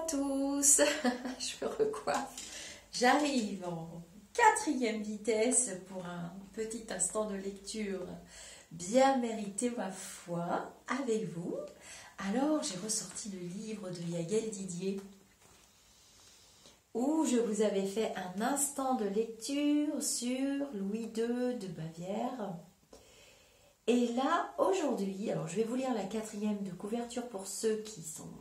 tous, je me recoiffe. J'arrive en 4e vitesse pour un petit instant de lecture bien mérité, ma foi, avec vous. Alors, j'ai ressorti le livre de Yaël Didier, où je vous avais fait un instant de lecture sur Louis II de Bavière. Et là, aujourd'hui, alors je vais vous lire la 4e de couverture pour ceux qui sont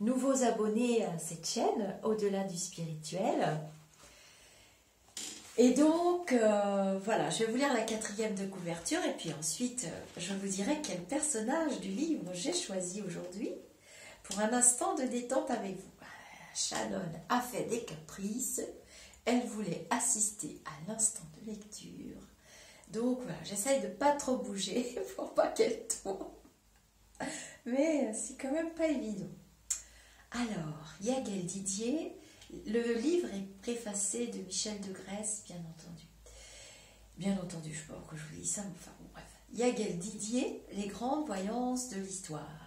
nouveaux abonnés à cette chaîne, Au-delà du spirituel. Et donc, voilà, je vais vous lire la 4e de couverture et puis ensuite, je vous dirai quel personnage du livre j'ai choisi aujourd'hui pour un instant de détente avec vous. Shannon a fait des caprices, elle voulait assister à l'instant de lecture. Donc voilà, j'essaye de ne pas trop bouger pour pas qu'elle tombe. Mais c'est quand même pas évident. Alors, Yaël Didier, le livre est préfacé de Michel de Grèce, bien entendu. Bien entendu, je ne sais pas pourquoi je vous dis ça, mais enfin bon, bref. Yaël Didier, les grandes voyances de l'histoire.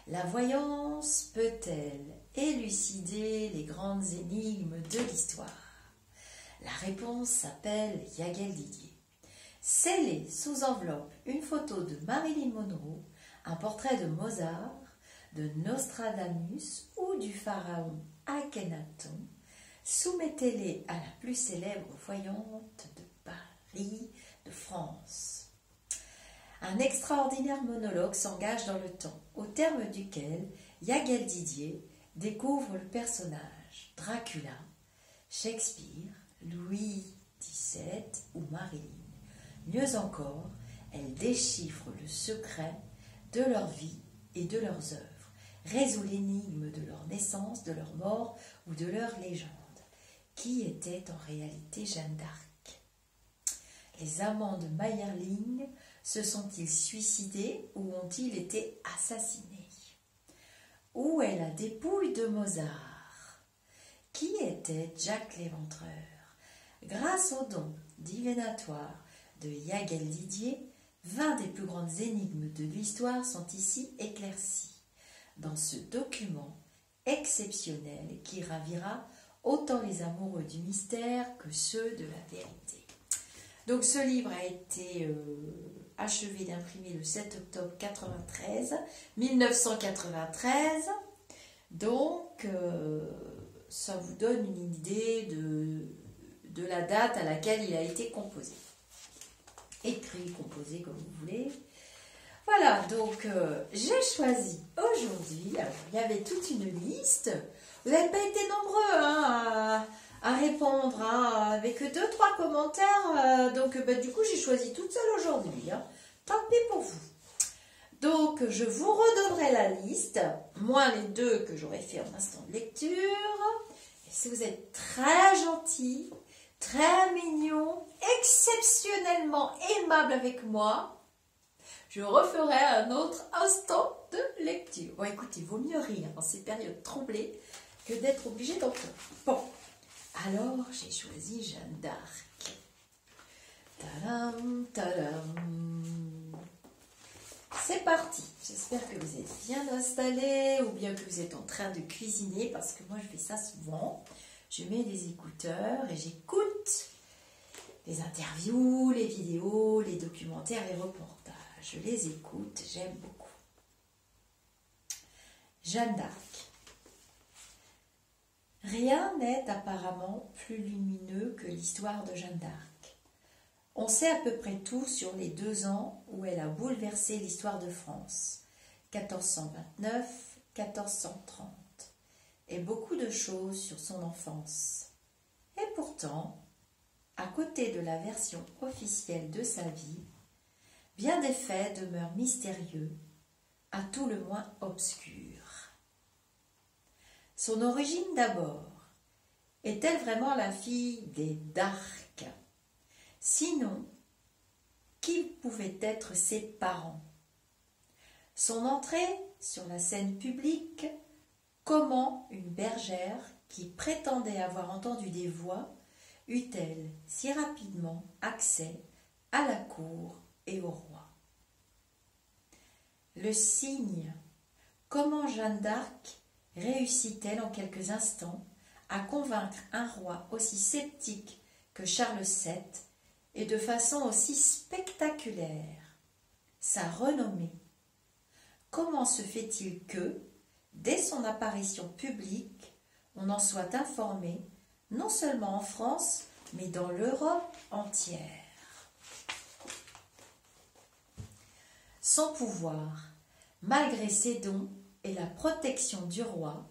La voyance peut-elle élucider les grandes énigmes de l'histoire? La réponse s'appelle Yaël Didier. Scellé sous enveloppe une photo de Marilyn Monroe, un portrait de Mozart, de Nostradamus ou du pharaon Akhenaton, soumettez-les à la plus célèbre voyante de Paris, de France. Un extraordinaire monologue s'engage dans le temps, au terme duquel Yaël Didier découvre le personnage Dracula, Shakespeare, Louis XVII ou Marilyn. Mieux encore, elle déchiffre le secret de leur vie et de leurs œuvres, résout l'énigme de leur naissance, de leur mort ou de leur légende. Qui était en réalité Jeanne d'Arc? Les amants de Mayerling se sont-ils suicidés ou ont-ils été assassinés? Où est la dépouille de Mozart? Qui était Jack l'Éventreur? Grâce au don divinatoire de Yaël Didier, 20 des plus grandes énigmes de l'histoire sont ici éclaircies, dans ce document exceptionnel qui ravira autant les amoureux du mystère que ceux de la vérité. Donc ce livre a été achevé d'imprimer le 7 octobre 1993. Donc ça vous donne une idée de la date à laquelle il a été composé. Écrit, composé, comme vous voulez. Voilà, donc j'ai choisi aujourd'hui, alors il y avait toute une liste, vous n'avez pas été nombreux à répondre, avec 2-3 commentaires, donc du coup j'ai choisi toute seule aujourd'hui, tant pis pour vous. Donc je vous redonnerai la liste, moins les 2 que j'aurais fait en instant de lecture, et si vous êtes très gentil, très mignon, exceptionnellement aimable avec moi, je referai un autre instant de lecture. Bon, écoutez, il vaut mieux rire dans ces périodes troublées que d'être obligé d'en pleurer. Bon, alors j'ai choisi Jeanne d'Arc. Tadam, tadam. C'est parti. J'espère que vous êtes bien installés ou bien que vous êtes en train de cuisiner parce que moi je fais ça souvent. Je mets des écouteurs et j'écoute les interviews, les vidéos, les documentaires, les reportages. Je les écoute, j'aime beaucoup. Jeanne d'Arc. Rien n'est apparemment plus lumineux que l'histoire de Jeanne d'Arc. On sait à peu près tout sur les 2 ans où elle a bouleversé l'histoire de France, 1429-1430, et beaucoup de choses sur son enfance. Et pourtant, à côté de la version officielle de sa vie, bien des faits demeurent mystérieux, à tout le moins obscurs. Son origine d'abord. Est-elle vraiment la fille des d'Arc? Sinon, qui pouvaient être ses parents? Son entrée sur la scène publique, comment une bergère qui prétendait avoir entendu des voix eut-elle si rapidement accès à la cour et au roi? Le cygne, comment Jeanne d'Arc réussit-elle en quelques instants à convaincre un roi aussi sceptique que Charles VII et de façon aussi spectaculaire? Sa renommée. Comment se fait-il que, dès son apparition publique, on en soit informé, non seulement en France, mais dans l'Europe entière? Son pouvoir, malgré ses dons et la protection du roi,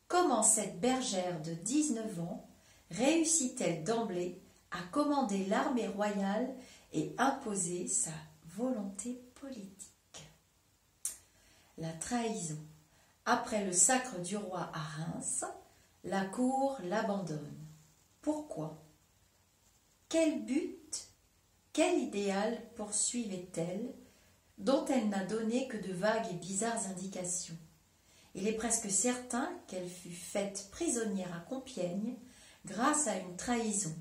comment cette bergère de 19 ans réussit-elle d'emblée à commander l'armée royale et imposer sa volonté politique? La trahison. Après le sacre du roi à Reims, la cour l'abandonne. Pourquoi? Quel but, quel idéal poursuivait-elle, dont elle n'a donné que de vagues et bizarres indications? Il est presque certain qu'elle fut faite prisonnière à Compiègne grâce à une trahison.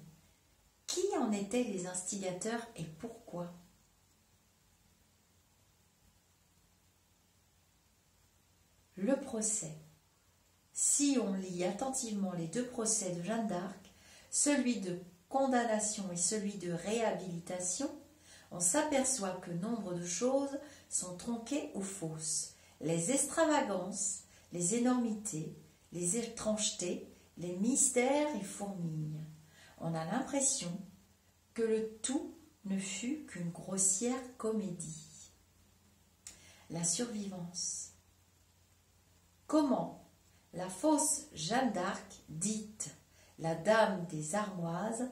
Qui en étaient les instigateurs et pourquoi? Le procès. Si on lit attentivement les deux procès de Jeanne d'Arc, celui de condamnation et celui de réhabilitation, on s'aperçoit que nombre de choses sont tronquées ou fausses. Les extravagances, les énormités, les étrangetés, les mystères y fourmillent. On a l'impression que le tout ne fut qu'une grossière comédie. La survivance. Comment la fausse Jeanne d'Arc, dite la Dame des Armoises,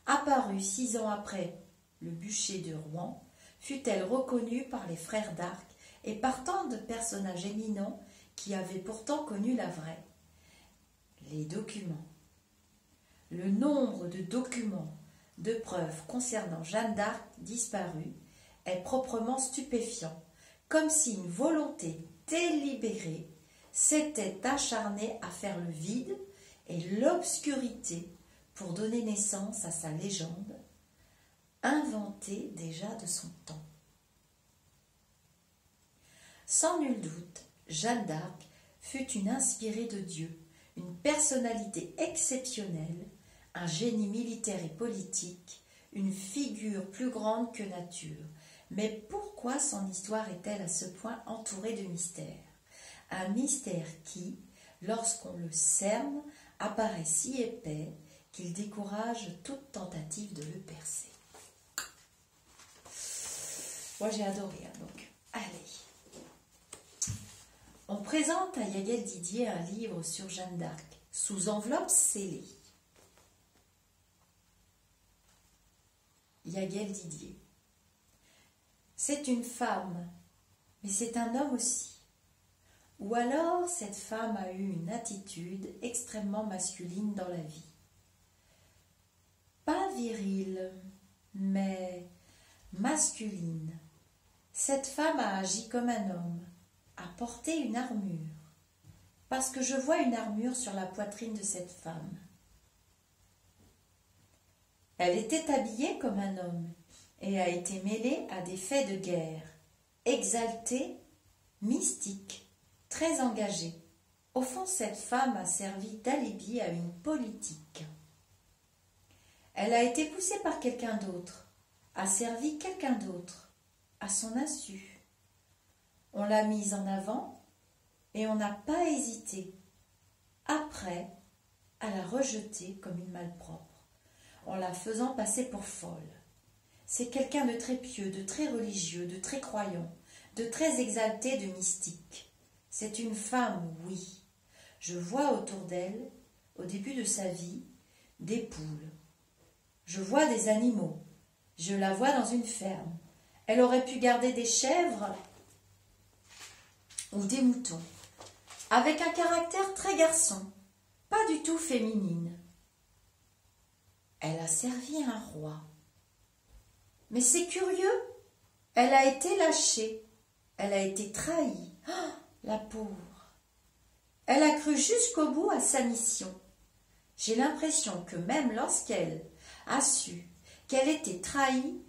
apparue 6 ans après le bûcher de Rouen, fut-elle reconnue par les frères d'Arc et par tant de personnages éminents qui avaient pourtant connu la vraie? Les documents. Le nombre de documents, de preuves concernant Jeanne d'Arc disparue est proprement stupéfiant, comme si une volonté délibérée s'était acharnée à faire le vide et l'obscurité pour donner naissance à sa légende, inventée déjà de son temps. Sans nul doute, Jeanne d'Arc fut une inspirée de Dieu, une personnalité exceptionnelle, un génie militaire et politique, une figure plus grande que nature. Mais pourquoi son histoire est-elle à ce point entourée de mystères? Un mystère qui, lorsqu'on le cerne, apparaît si épais qu'il décourage toute tentative de le percer. Moi j'ai adoré, donc allez. On présente à Yaël Didier un livre sur Jeanne d'Arc, sous enveloppe scellée. Yaël Didier. C'est une femme, mais c'est un homme aussi. Ou alors cette femme a eu une attitude extrêmement masculine dans la vie. Pas virile, mais masculine. Cette femme a agi comme un homme, a porté une armure, parce que je vois une armure sur la poitrine de cette femme. Elle était habillée comme un homme et a été mêlée à des faits de guerre, exaltée, mystique, très engagée. Au fond, cette femme a servi d'alibi à une politique. Elle a été poussée par quelqu'un d'autre, a servi quelqu'un d'autre, à son insu. On l'a mise en avant et on n'a pas hésité, après, à la rejeter comme une malpropre, en la faisant passer pour folle. C'est quelqu'un de très pieux, de très religieux, de très croyant, de très exalté, de mystique. C'est une femme, oui. Je vois autour d'elle, au début de sa vie, des poules. Je vois des animaux. Je la vois dans une ferme. Elle aurait pu garder des chèvres ou des moutons, avec un caractère très garçon, pas du tout féminine. Elle a servi un roi. Mais c'est curieux, elle a été lâchée, elle a été trahie. Oh, la pauvre. Elle a cru jusqu'au bout à sa mission. J'ai l'impression que même lorsqu'elle a su qu'elle était trahie,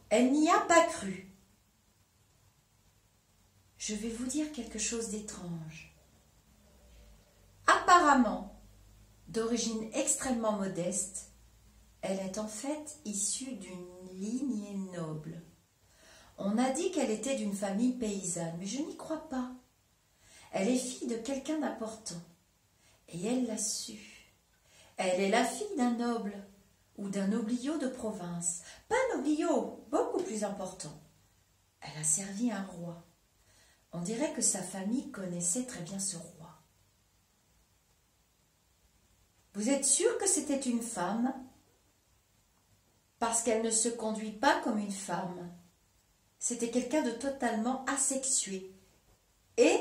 elle n'y a pas cru. Je vais vous dire quelque chose d'étrange. Apparemment, d'origine extrêmement modeste, elle est en fait issue d'une lignée noble. On a dit qu'elle était d'une famille paysanne, mais je n'y crois pas. Elle est fille de quelqu'un d'important, et elle l'a su. Elle est la fille d'un noble, ou d'un nobliau de province. Pas un nobliau, beaucoup plus important. Elle a servi un roi. On dirait que sa famille connaissait très bien ce roi. Vous êtes sûr que c'était une femme? Parce qu'elle ne se conduit pas comme une femme. C'était quelqu'un de totalement asexué et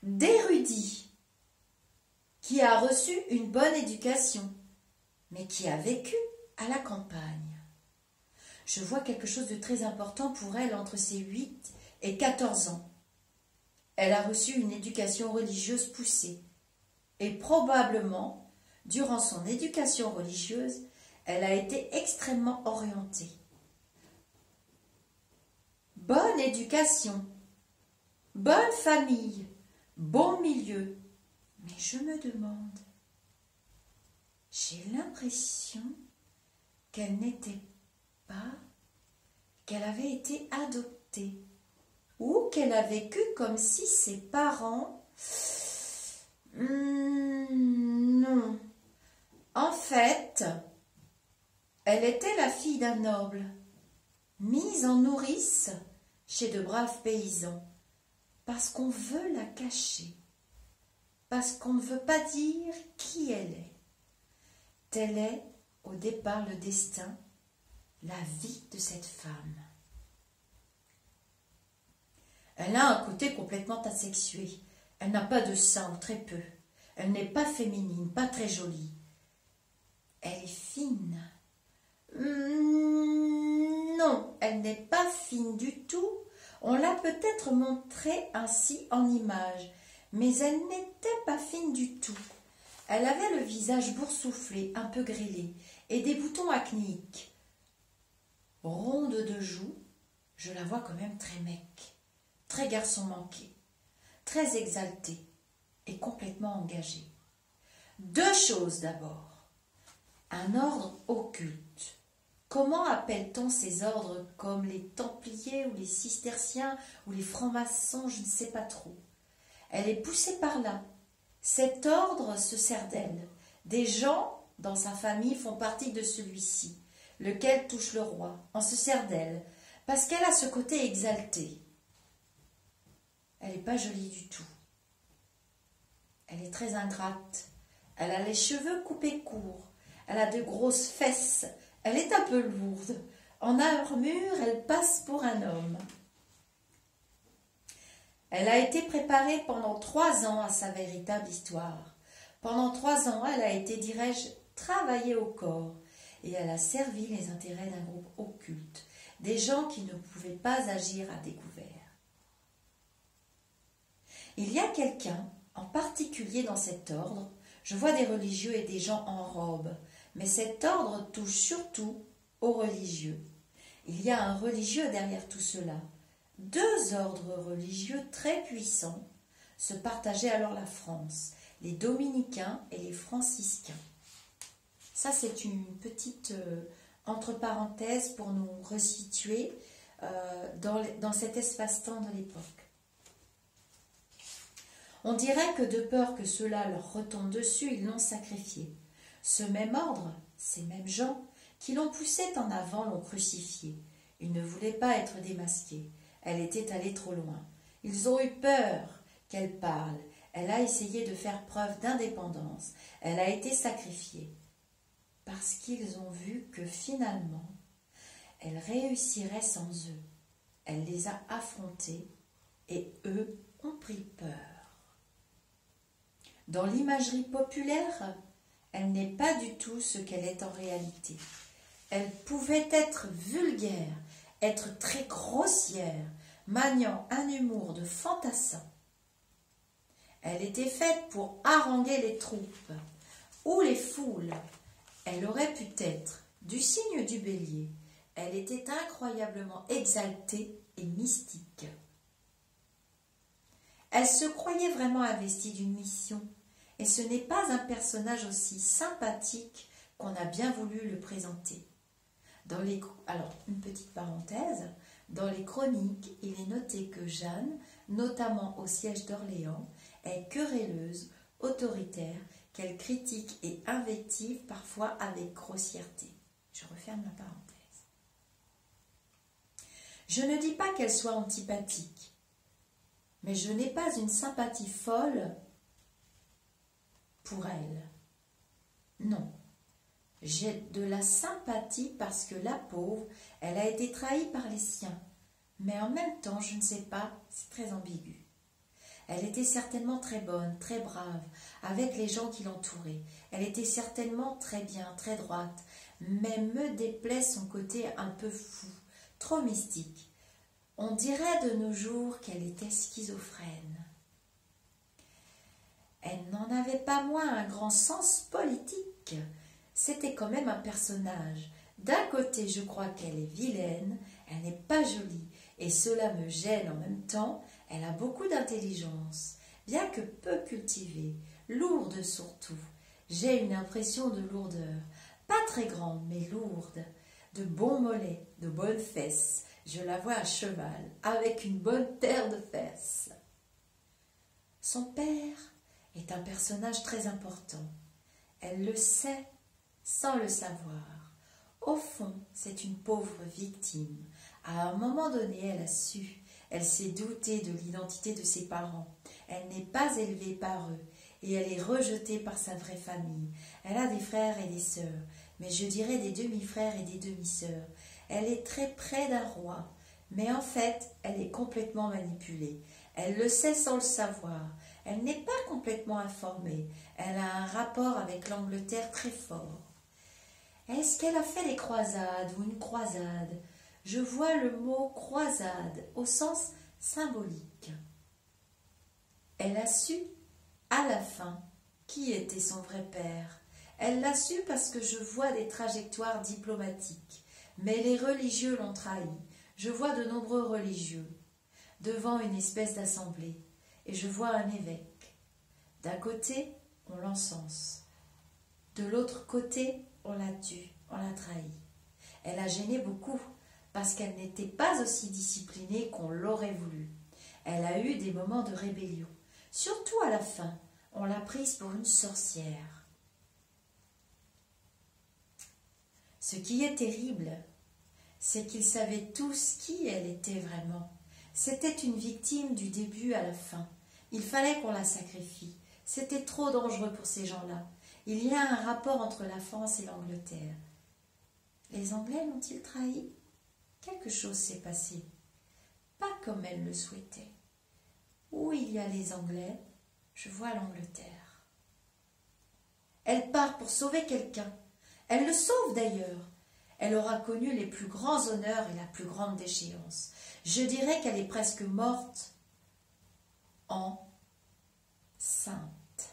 d'érudit, qui a reçu une bonne éducation, mais qui a vécu à la campagne. Je vois quelque chose de très important pour elle entre ses 8 et 14 ans. Elle a reçu une éducation religieuse poussée. Et probablement, durant son éducation religieuse, elle a été extrêmement orientée. Bonne éducation, bonne famille, bon milieu. Mais je me demande, j'ai l'impression qu'elle n'était pas, qu'elle avait été adoptée ou qu'elle a vécu comme si ses parents... non. En fait, elle était la fille d'un noble, mise en nourrice chez de braves paysans, parce qu'on veut la cacher, parce qu'on ne veut pas dire qui elle est. Tel est, au départ, le destin, la vie de cette femme. Elle a un côté complètement asexué. Elle n'a pas de sein, ou très peu. Elle n'est pas féminine, pas très jolie. Elle est fine. Non, elle n'est pas fine du tout. On l'a peut-être montrée ainsi en image, mais elle n'était pas fine du tout. Elle avait le visage boursouflé, un peu grêlé, et des boutons acnéiques. Ronde de joues, je la vois quand même très mec, très garçon manqué, très exaltée et complètement engagée. Deux choses d'abord. Un ordre occulte. Comment appelle-t-on ces ordres comme les Templiers ou les Cisterciens ou les francs-maçons, je ne sais pas trop. Elle est poussée par là. Cet ordre se sert d'elle. Des gens dans sa famille font partie de celui-ci, lequel touche le roi. On se sert d'elle, parce qu'elle a ce côté exalté. Elle n'est pas jolie du tout. Elle est très ingrate. Elle a les cheveux coupés courts. Elle a de grosses fesses. Elle est un peu lourde. En armure, elle passe pour un homme. Elle a été préparée pendant 3 ans à sa véritable histoire. Pendant 3 ans, elle a été, dirais-je, travaillée au corps. Et elle a servi les intérêts d'un groupe occulte. Des gens qui ne pouvaient pas agir à découvert. Il y a quelqu'un, en particulier dans cet ordre, je vois des religieux et des gens en robe, mais cet ordre touche surtout aux religieux. Il y a un religieux derrière tout cela. 2 ordres religieux très puissants se partageaient alors la France, les dominicains et les franciscains. Ça, c'est une petite entre parenthèses pour nous resituer dans cet espace-temps de l'époque. On dirait que de peur que cela leur retombe dessus, ils l'ont sacrifié. Ce même ordre, ces mêmes gens, qui l'ont poussée en avant, l'ont crucifiée. Ils ne voulaient pas être démasqués. Elle était allée trop loin. Ils ont eu peur qu'elle parle. Elle a essayé de faire preuve d'indépendance. Elle a été sacrifiée. Parce qu'ils ont vu que finalement, elle réussirait sans eux. Elle les a affrontés et eux ont pris peur. Dans l'imagerie populaire, elle n'est pas du tout ce qu'elle est en réalité. Elle pouvait être vulgaire, être très grossière, maniant un humour de fantassin. Elle était faite pour haranguer les troupes ou les foules. Elle aurait pu être du signe du bélier. Elle était incroyablement exaltée et mystique. Elle se croyait vraiment investie d'une mission, et ce n'est pas un personnage aussi sympathique qu'on a bien voulu le présenter. Alors, une petite parenthèse, dans les chroniques, il est noté que Jeanne, notamment au siège d'Orléans, est querelleuse, autoritaire, qu'elle critique et invective parfois avec grossièreté. Je referme la parenthèse. Je ne dis pas qu'elle soit antipathique, mais je n'ai pas une sympathie folle pour elle. Non, j'ai de la sympathie parce que la pauvre, elle a été trahie par les siens, mais en même temps, je ne sais pas, c'est très ambigu. Elle était certainement très bonne, très brave, avec les gens qui l'entouraient. Elle était certainement très bien, très droite, mais me déplaît son côté un peu fou, trop mystique. On dirait de nos jours qu'elle était schizophrène. Elle n'en avait pas moins un grand sens politique. C'était quand même un personnage. D'un côté, je crois qu'elle est vilaine, elle n'est pas jolie, et cela me gêne en même temps. Elle a beaucoup d'intelligence, bien que peu cultivée, lourde surtout. J'ai une impression de lourdeur, pas très grande, mais lourde, de bons mollets, de bonnes fesses. Je la vois à cheval, avec une bonne paire de fesses. Son père est un personnage très important. Elle le sait sans le savoir. Au fond, c'est une pauvre victime. À un moment donné, elle a su. Elle s'est doutée de l'identité de ses parents. Elle n'est pas élevée par eux et elle est rejetée par sa vraie famille. Elle a des frères et des sœurs, mais je dirais des demi-frères et des demi-sœurs. Elle est très près d'un roi, mais en fait, elle est complètement manipulée. Elle le sait sans le savoir. Elle n'est pas complètement informée. Elle a un rapport avec l'Angleterre très fort. Est-ce qu'elle a fait des croisades ou une croisade? Je vois le mot croisade au sens symbolique. Elle a su, à la fin, qui était son vrai père. Elle l'a su parce que je vois des trajectoires diplomatiques. Mais les religieux l'ont trahi. Je vois de nombreux religieux devant une espèce d'assemblée. Et je vois un évêque. D'un côté, on l'encense. De l'autre côté, on la tue, on la trahit. Elle a gêné beaucoup parce qu'elle n'était pas aussi disciplinée qu'on l'aurait voulu. Elle a eu des moments de rébellion. Surtout à la fin, on l'a prise pour une sorcière. Ce qui est terrible, c'est qu'ils savaient tous qui elle était vraiment. C'était une victime du début à la fin. Il fallait qu'on la sacrifie. C'était trop dangereux pour ces gens-là. Il y a un rapport entre la France et l'Angleterre. Les Anglais l'ont-ils trahi? Quelque chose s'est passé. Pas comme elle le souhaitait. Où il y a les Anglais, je vois l'Angleterre. Elle part pour sauver quelqu'un. Elle le sauve d'ailleurs. Elle aura connu les plus grands honneurs et la plus grande déchéance. Je dirais qu'elle est presque morte en sainte.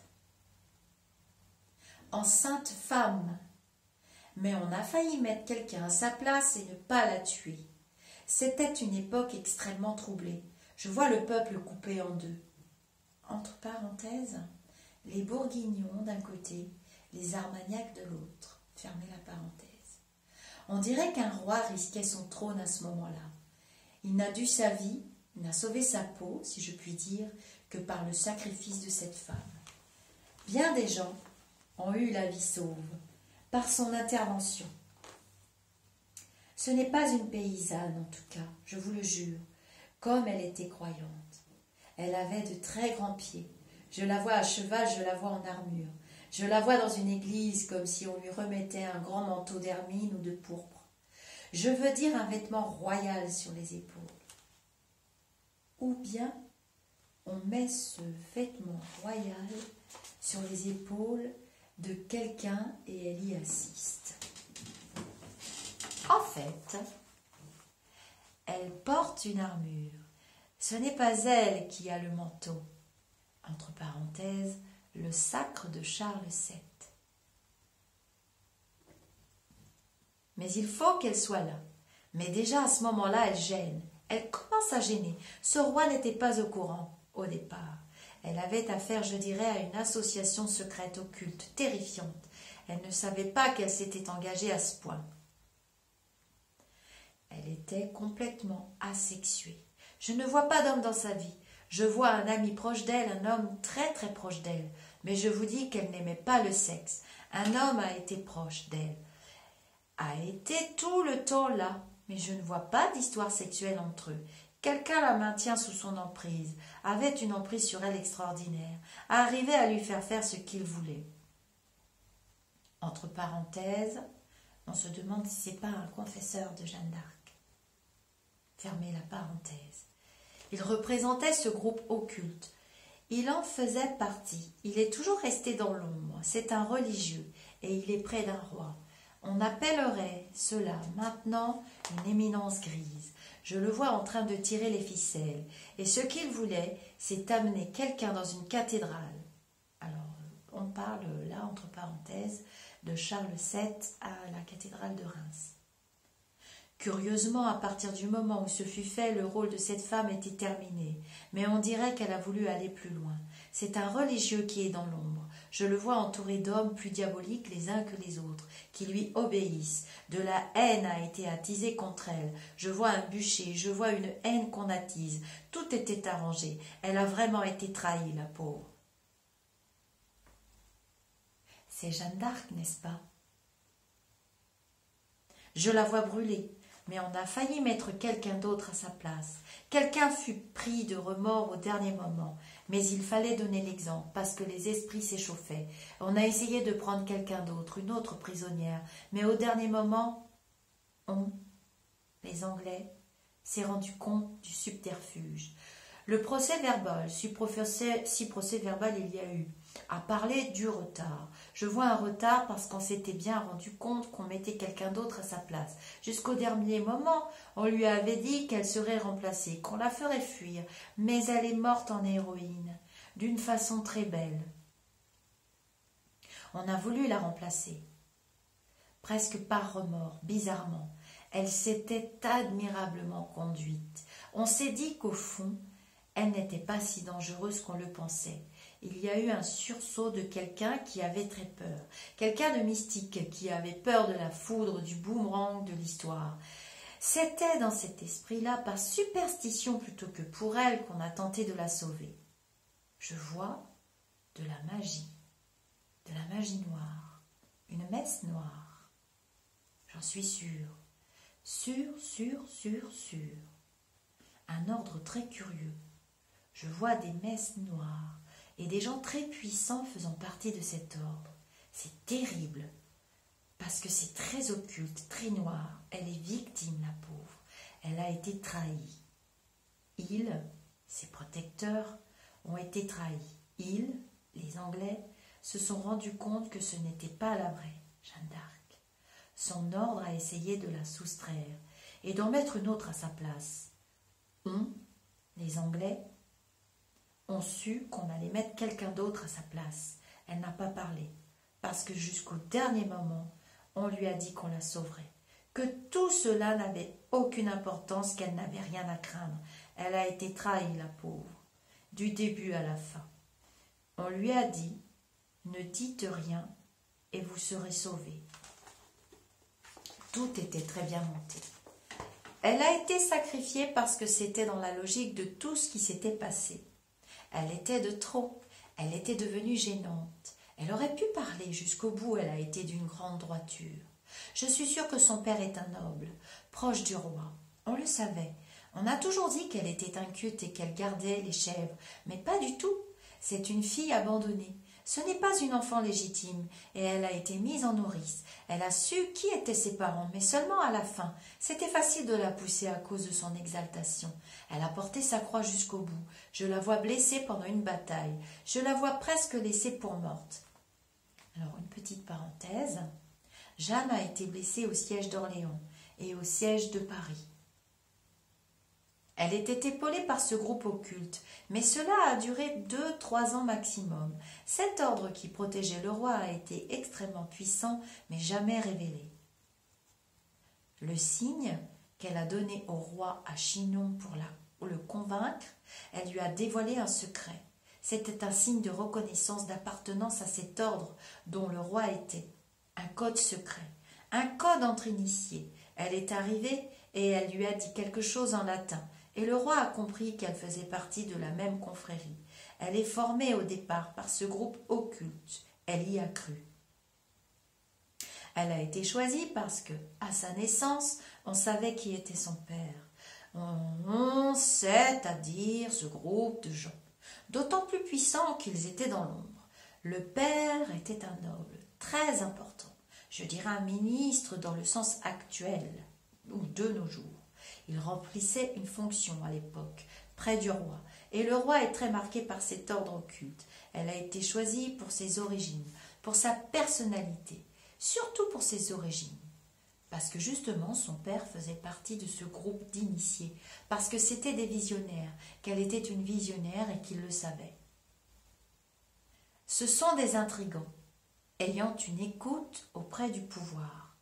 En sainte femme. Mais on a failli mettre quelqu'un à sa place et ne pas la tuer. C'était une époque extrêmement troublée. Je vois le peuple coupé en deux. Entre parenthèses, les Bourguignons d'un côté, les Armagnacs de l'autre. Fermez la parenthèse. On dirait qu'un roi risquait son trône à ce moment-là. Il n'a dû sa vie, il n'a sauvé sa peau, si je puis dire, que par le sacrifice de cette femme. Bien des gens ont eu la vie sauve par son intervention. Ce n'est pas une paysanne en tout cas, je vous le jure, comme elle était croyante. Elle avait de très grands pieds. Je la vois à cheval, je la vois en armure. Je la vois dans une église comme si on lui remettait un grand manteau d'hermine ou de pourpre. Je veux dire un vêtement royal sur les épaules. Ou bien on met ce vêtement royal sur les épaules de quelqu'un et elle y assiste. En fait, elle porte une armure. Ce n'est pas elle qui a le manteau. Entre parenthèses, le sacre de Charles VII. Mais il faut qu'elle soit là. Mais déjà à ce moment-là, elle gêne. Elle commence à gêner. Ce roi n'était pas au courant. au départ. Elle avait affaire, je dirais, à une association secrète occulte, terrifiante. Elle ne savait pas qu'elle s'était engagée à ce point. Elle était complètement asexuée. Je ne vois pas d'homme dans sa vie. Je vois un ami proche d'elle, un homme très très proche d'elle. Mais je vous dis qu'elle n'aimait pas le sexe. Un homme a été proche d'elle. A été tout le temps là. Mais je ne vois pas d'histoire sexuelle entre eux. Quelqu'un la maintient sous son emprise, avait une emprise sur elle extraordinaire, arrivait à lui faire ce qu'il voulait. Entre parenthèses, on se demande si c'est pas un confesseur de Jeanne d'Arc. Fermez la parenthèse. Il représentait ce groupe occulte. Il en faisait partie. Il est toujours resté dans l'ombre. C'est un religieux et il est près d'un roi. On appellerait cela maintenant une éminence grise. Je le vois en train de tirer les ficelles. Et ce qu'il voulait, c'est amener quelqu'un dans une cathédrale. Alors, on parle là, entre parenthèses, de Charles VII à la cathédrale de Reims. Curieusement, à partir du moment où ce fut fait, le rôle de cette femme était terminé. Mais on dirait qu'elle a voulu aller plus loin. C'est un religieux qui est dans l'ombre. Je le vois entouré d'hommes plus diaboliques les uns que les autres, qui lui obéissent. De la haine a été attisée contre elle. Je vois un bûcher, je vois une haine qu'on attise. Tout était arrangé. Elle a vraiment été trahie, la pauvre. C'est Jeanne d'Arc, n'est-ce pas? Je la vois brûler. Mais on a failli mettre quelqu'un d'autre à sa place. Quelqu'un fut pris de remords au dernier moment. Mais il fallait donner l'exemple, parce que les esprits s'échauffaient. On a essayé de prendre quelqu'un d'autre, une autre prisonnière. Mais au dernier moment, les Anglais, s'est rendu compte du subterfuge. Le procès-verbal, si procès-verbal il y a eu, a parlé du retard. Je vois un retard parce qu'on s'était bien rendu compte qu'on mettait quelqu'un d'autre à sa place. Jusqu'au dernier moment, on lui avait dit qu'elle serait remplacée, qu'on la ferait fuir, mais elle est morte en héroïne, d'une façon très belle. On a voulu la remplacer, presque par remords, bizarrement. Elle s'était admirablement conduite. On s'est dit qu'au fond, elle n'était pas si dangereuse qu'on le pensait. Il y a eu un sursaut de quelqu'un qui avait très peur, quelqu'un de mystique qui avait peur de la foudre, du boomerang de l'histoire. C'était dans cet esprit-là, par superstition plutôt que pour elle, qu'on a tenté de la sauver. Je vois de la magie noire, une messe noire. J'en suis sûre, sûre. Un ordre très curieux. Je vois des messes noires et des gens très puissants faisant partie de cet ordre. C'est terrible, parce que c'est très occulte, très noir. Elle est victime, la pauvre. Elle a été trahie. Ils, ses protecteurs, ont été trahis. Ils, les Anglais, se sont rendus compte que ce n'était pas la vraie Jeanne d'Arc. Son ordre a essayé de la soustraire et d'en mettre une autre à sa place. Les Anglais, ont su qu'on allait mettre quelqu'un d'autre à sa place. Elle n'a pas parlé, parce que jusqu'au dernier moment, on lui a dit qu'on la sauverait, que tout cela n'avait aucune importance, qu'elle n'avait rien à craindre. Elle a été trahie, la pauvre, du début à la fin. On lui a dit, ne dites rien et vous serez sauvés. Tout était très bien monté. Elle a été sacrifiée parce que c'était dans la logique de tout ce qui s'était passé. Elle était de trop, elle était devenue gênante. Elle aurait pu parler jusqu'au bout, elle a été d'une grande droiture. Je suis sûre que son père est un noble, proche du roi. On le savait. On a toujours dit qu'elle était inculte et qu'elle gardait les chèvres, mais pas du tout. C'est une fille abandonnée. Ce n'est pas une enfant légitime, et elle a été mise en nourrice. Elle a su qui étaient ses parents, mais seulement à la fin. C'était facile de la pousser à cause de son exaltation. Elle a porté sa croix jusqu'au bout. Je la vois blessée pendant une bataille. Je la vois presque laissée pour morte. Alors, une petite parenthèse. Jeanne a été blessée au siège d'Orléans et au siège de Paris. Elle était épaulée par ce groupe occulte, mais cela a duré 2-3 ans maximum. Cet ordre qui protégeait le roi a été extrêmement puissant, mais jamais révélé. Le signe qu'elle a donné au roi à Chinon pour la le convaincre, elle lui a dévoilé un secret. C'était un signe de reconnaissance, d'appartenance à cet ordre dont le roi était. Un code secret, un code entre initiés. Elle est arrivée et elle lui a dit quelque chose en latin. Et le roi a compris qu'elle faisait partie de la même confrérie. Elle est formée au départ par ce groupe occulte. Elle y a cru. Elle a été choisie parce que, à sa naissance, on savait qui était son père. On sait à dire ce groupe de gens, d'autant plus puissants qu'ils étaient dans l'ombre. Le père était un noble, très important, je dirais un ministre dans le sens actuel, ou de nos jours. Il remplissait une fonction à l'époque, près du roi, et le roi est très marqué par cet ordre occulte. Elle a été choisie pour ses origines, pour sa personnalité, surtout pour ses origines. Parce que justement son père faisait partie de ce groupe d'initiés, parce que c'était des visionnaires, qu'elle était une visionnaire et qu'ils le savaient. Ce sont des intrigants, ayant une écoute auprès du pouvoir.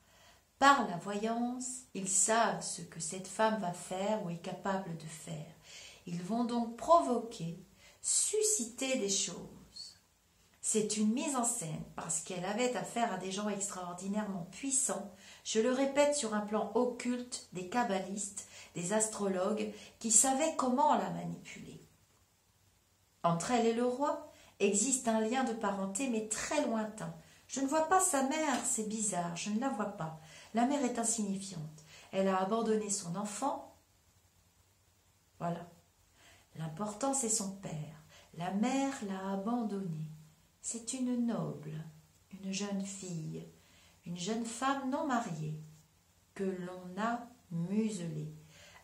Par la voyance, ils savent ce que cette femme va faire ou est capable de faire. Ils vont donc provoquer, susciter des choses. C'est une mise en scène parce qu'elle avait affaire à des gens extraordinairement puissants, je le répète sur un plan occulte, des kabbalistes, des astrologues qui savaient comment la manipuler. Entre elle et le roi existe un lien de parenté mais très lointain. Je ne vois pas sa mère, c'est bizarre, je ne la vois pas. La mère est insignifiante. Elle a abandonné son enfant. Voilà. L'important c'est son père. La mère l'a abandonné. C'est une noble, une jeune fille, une jeune femme non mariée, que l'on a muselée,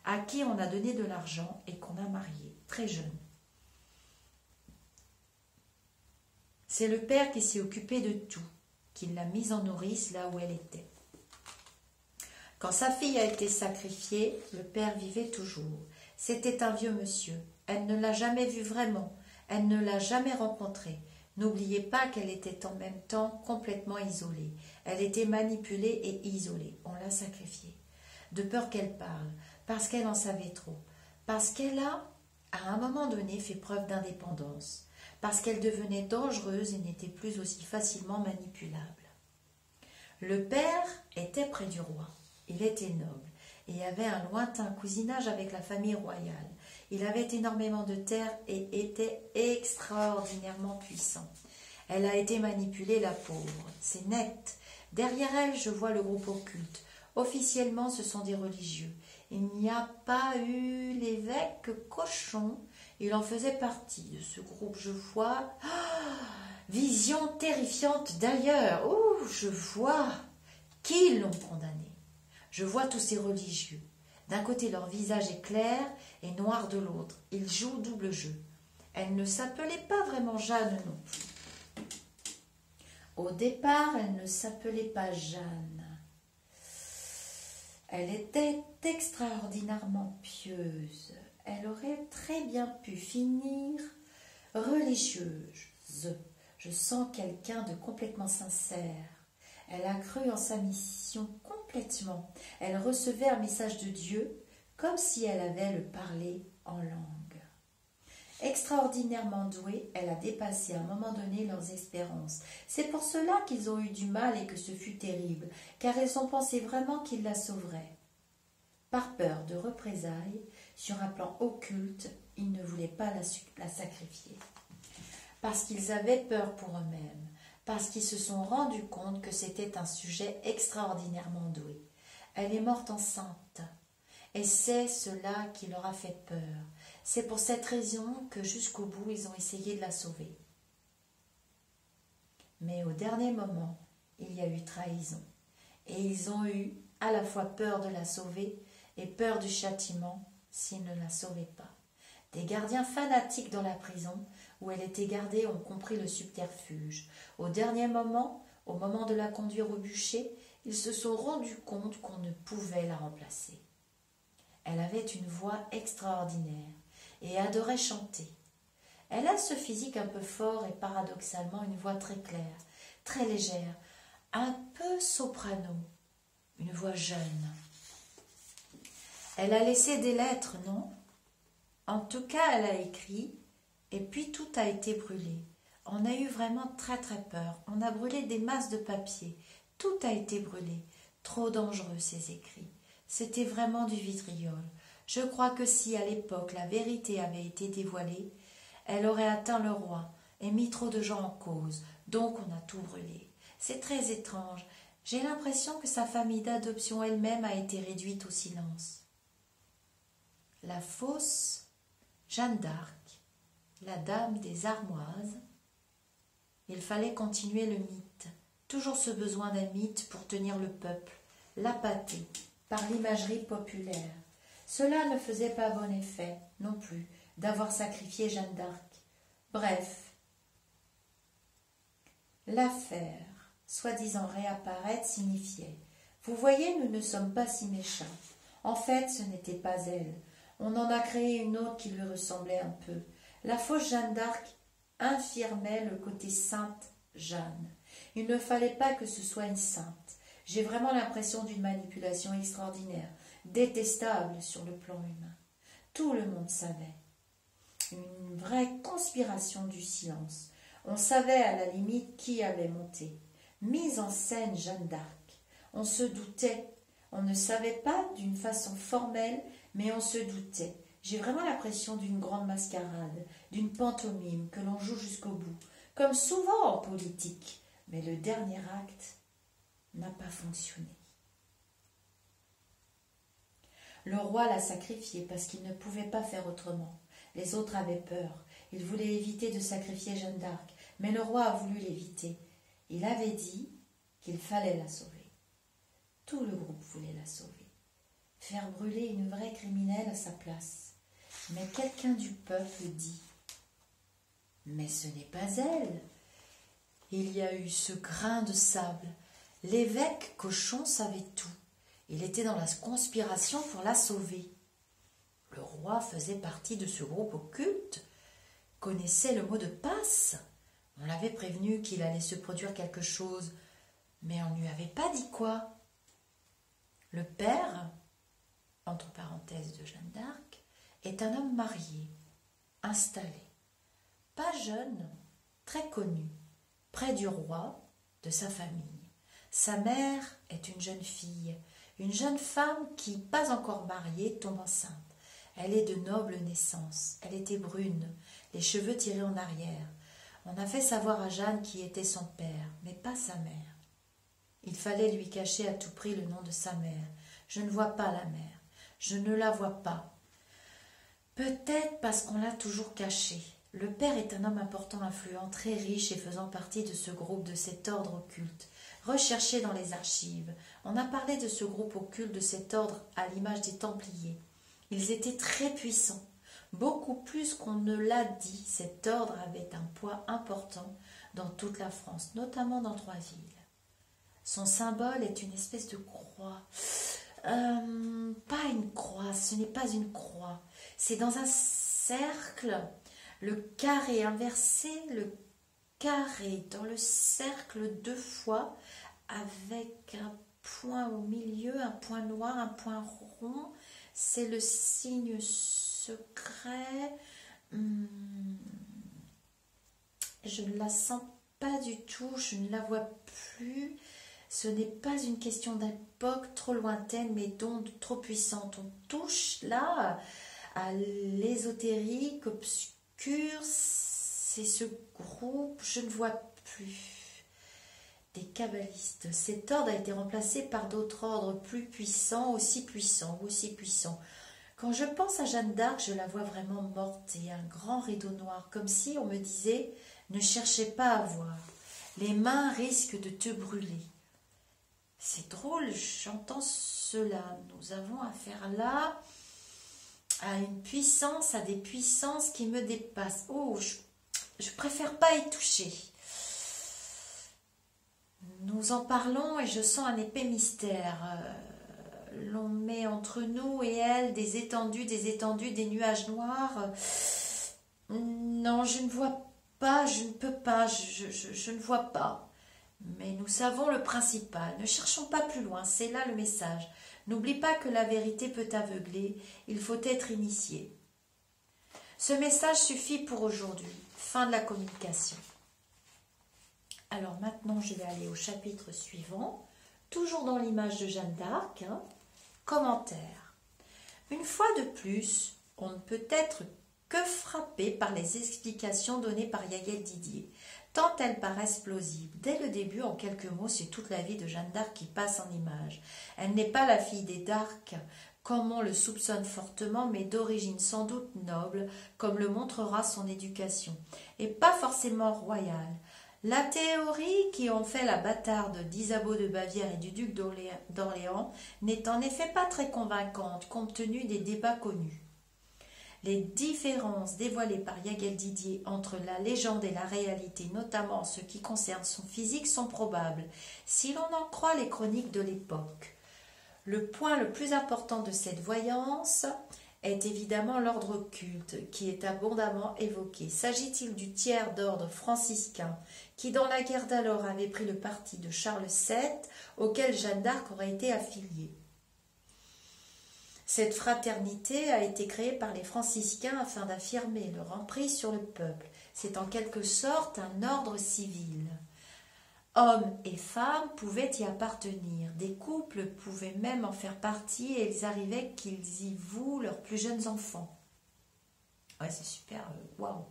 à qui on a donné de l'argent et qu'on a mariée, très jeune. C'est le père qui s'est occupé de tout, qui l'a mise en nourrice là où elle était. Quand sa fille a été sacrifiée, le père vivait toujours. C'était un vieux monsieur. Elle ne l'a jamais vu vraiment, elle ne l'a jamais rencontré. N'oubliez pas qu'elle était en même temps complètement isolée. Elle était manipulée et isolée. On l'a sacrifiée. De peur qu'elle parle, parce qu'elle en savait trop, parce qu'elle a, à un moment donné, fait preuve d'indépendance, parce qu'elle devenait dangereuse et n'était plus aussi facilement manipulable. Le père était près du roi. Il était noble et avait un lointain cousinage avec la famille royale. Il avait énormément de terres et était extraordinairement puissant. Elle a été manipulée, la pauvre. C'est net. Derrière elle, je vois le groupe occulte. Officiellement, ce sont des religieux. Il n'y a pas eu l'évêque Cochon. Il en faisait partie de ce groupe. Je vois... vision terrifiante d'ailleurs. Oh, je vois qui l'ont condamné. Je vois tous ces religieux. D'un côté, leur visage est clair et noir de l'autre. Ils jouent double jeu. Elle ne s'appelait pas vraiment Jeanne non plus. Au départ, elle ne s'appelait pas Jeanne. Elle était extraordinairement pieuse. Elle aurait très bien pu finir religieuse. Je sens quelqu'un de complètement sincère. Elle a cru en sa mission complètement. Elle recevait un message de Dieu comme si elle avait le parler en langue. Extraordinairement douée, elle a dépassé à un moment donné leurs espérances. C'est pour cela qu'ils ont eu du mal et que ce fut terrible, car ils ont pensé vraiment qu'ils la sauveraient. Par peur de représailles, sur un plan occulte, ils ne voulaient pas la sacrifier. Parce qu'ils avaient peur pour eux-mêmes, parce qu'ils se sont rendus compte que c'était un sujet extraordinairement doué. Elle est morte enceinte, et c'est cela qui leur a fait peur. C'est pour cette raison que jusqu'au bout, ils ont essayé de la sauver. Mais au dernier moment, il y a eu trahison, et ils ont eu à la fois peur de la sauver et peur du châtiment s'ils ne la sauvaient pas. Des gardiens fanatiques dans la prison où elle était gardée ont compris le subterfuge. Au dernier moment, au moment de la conduire au bûcher, ils se sont rendus compte qu'on ne pouvait la remplacer. Elle avait une voix extraordinaire et adorait chanter. Elle a ce physique un peu fort et paradoxalement une voix très claire, très légère, un peu soprano, une voix jeune. Elle a laissé des lettres, non ? En tout cas, elle a écrit, et puis tout a été brûlé. On a eu vraiment très très peur. On a brûlé des masses de papier. Tout a été brûlé. Trop dangereux, ces écrits. C'était vraiment du vitriol. Je crois que si, à l'époque, la vérité avait été dévoilée, elle aurait atteint le roi et mis trop de gens en cause. Donc on a tout brûlé. C'est très étrange. J'ai l'impression que sa famille d'adoption elle-même a été réduite au silence. La fausse Jeanne d'Arc, la dame des armoises. Il fallait continuer le mythe. Toujours ce besoin d'un mythe pour tenir le peuple, l'appâter par l'imagerie populaire. Cela ne faisait pas bon effet, non plus, d'avoir sacrifié Jeanne d'Arc. Bref, l'affaire, soi-disant réapparaître, signifiait « Vous voyez, nous ne sommes pas si méchants. En fait, ce n'était pas elle. On en a créé une autre qui lui ressemblait un peu. La fausse Jeanne d'Arc infirmait le côté sainte Jeanne. Il ne fallait pas que ce soit une sainte. J'ai vraiment l'impression d'une manipulation extraordinaire, détestable sur le plan humain. Tout le monde savait. Une vraie conspiration du silence. On savait à la limite qui avait monté. Mise en scène Jeanne d'Arc. On se doutait. On ne savait pas d'une façon formelle, mais on se doutait. J'ai vraiment l'impression d'une grande mascarade, d'une pantomime que l'on joue jusqu'au bout, comme souvent en politique. Mais le dernier acte n'a pas fonctionné. Le roi l'a sacrifiée parce qu'il ne pouvait pas faire autrement. Les autres avaient peur. Ils voulaient éviter de sacrifier Jeanne d'Arc, mais le roi a voulu l'éviter. Il avait dit qu'il fallait la sauver. Tout le groupe voulait la sauver. Faire brûler une vraie criminelle à sa place. Mais quelqu'un du peuple dit « Mais ce n'est pas elle !» Il y a eu ce grain de sable. L'évêque Cochon savait tout. Il était dans la conspiration pour la sauver. Le roi faisait partie de ce groupe occulte, connaissait le mot de passe. On l'avait prévenu qu'il allait se produire quelque chose, mais on ne lui avait pas dit quoi. Le père, entre parenthèses de Jeanne d'Arc, est un homme marié, installé, pas jeune, très connu, près du roi, de sa famille. Sa mère est une jeune femme qui, pas encore mariée, tombe enceinte. Elle est de noble naissance, elle était brune, les cheveux tirés en arrière. On a fait savoir à Jeanne qui était son père, mais pas sa mère. Il fallait lui cacher à tout prix le nom de sa mère. Je ne vois pas la mère, je ne la vois pas. Peut-être parce qu'on l'a toujours cachée. Le père est un homme important, influent, très riche et faisant partie de ce groupe, de cet ordre occulte, recherché dans les archives. On a parlé de ce groupe occulte, de cet ordre, à l'image des Templiers. Ils étaient très puissants, beaucoup plus qu'on ne l'a dit. Cet ordre avait un poids important dans toute la France, notamment dans 3 villes. Son symbole est une espèce de croix. Pas une croix, ce n'est pas une croix. C'est dans un cercle, le carré inversé, le carré dans le cercle 2 fois, avec un point au milieu, un point noir, un point rond. C'est le signe secret. Je ne la sens pas du tout, je ne la vois plus. Ce n'est pas une question d'époque trop lointaine, mais d'onde trop puissante. On touche là à l'ésotérique obscur. C'est ce groupe, je ne vois plus. Des kabbalistes. Cet ordre a été remplacé par d'autres ordres plus puissants, aussi puissants, aussi puissants. Quand je pense à Jeanne d'Arc, je la vois vraiment morte et un grand rideau noir, comme si on me disait « Ne cherchez pas à voir, les mains risquent de te brûler ». C'est drôle, j'entends cela. Nous avons affaire là à une puissance, à des puissances qui me dépassent. Oh, je préfère pas y toucher. Nous en parlons et je sens un épais mystère. L'on met entre nous et elle des étendues, des nuages noirs. Non, je ne vois pas, je ne peux pas, je ne vois pas. Mais nous savons le principal. Ne cherchons pas plus loin, c'est là le message. N'oublie pas que la vérité peut aveugler, il faut être initié. Ce message suffit pour aujourd'hui. Fin de la communication. Alors maintenant, je vais aller au chapitre suivant. Toujours dans l'image de Jeanne d'Arc. Commentaire. Une fois de plus, on ne peut être que frappé par les explications données par Yaël Didier, tant elles paraissent plausibles. Dès le début, en quelques mots, c'est toute la vie de Jeanne d'Arc qui passe en images. Elle n'est pas la fille des d'Arc, comme on le soupçonne fortement, mais d'origine sans doute noble, comme le montrera son éducation, et pas forcément royale. La théorie qui en fait la bâtarde d'Isabeau de Bavière et du duc d'Orléans n'est en effet pas très convaincante, compte tenu des débats connus. Les différences dévoilées par Yaël Didier entre la légende et la réalité, notamment en ce qui concerne son physique, sont probables, si l'on en croit les chroniques de l'époque. Le point le plus important de cette voyance est évidemment l'ordre occulte, qui est abondamment évoqué. S'agit-il du tiers d'ordre franciscain, qui dans la guerre d'alors avait pris le parti de Charles VII, auquel Jeanne d'Arc aurait été affiliée? Cette fraternité a été créée par les franciscains afin d'affirmer leur emprise sur le peuple. C'est en quelque sorte un ordre civil. Hommes et femmes pouvaient y appartenir, des couples pouvaient même en faire partie et il arrivait qu'ils y vouent leurs plus jeunes enfants. Ouais, c'est super, waouh.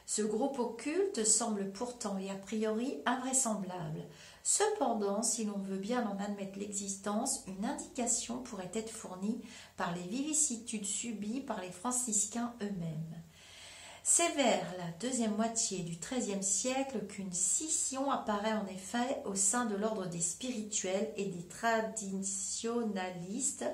Ce groupe occulte semble pourtant et a priori invraisemblable. Cependant, si l'on veut bien en admettre l'existence, une indication pourrait être fournie par les vicissitudes subies par les franciscains eux-mêmes. C'est vers la deuxième moitié du XIIIe siècle qu'une scission apparaît en effet au sein de l'ordre des spirituels et des traditionalistes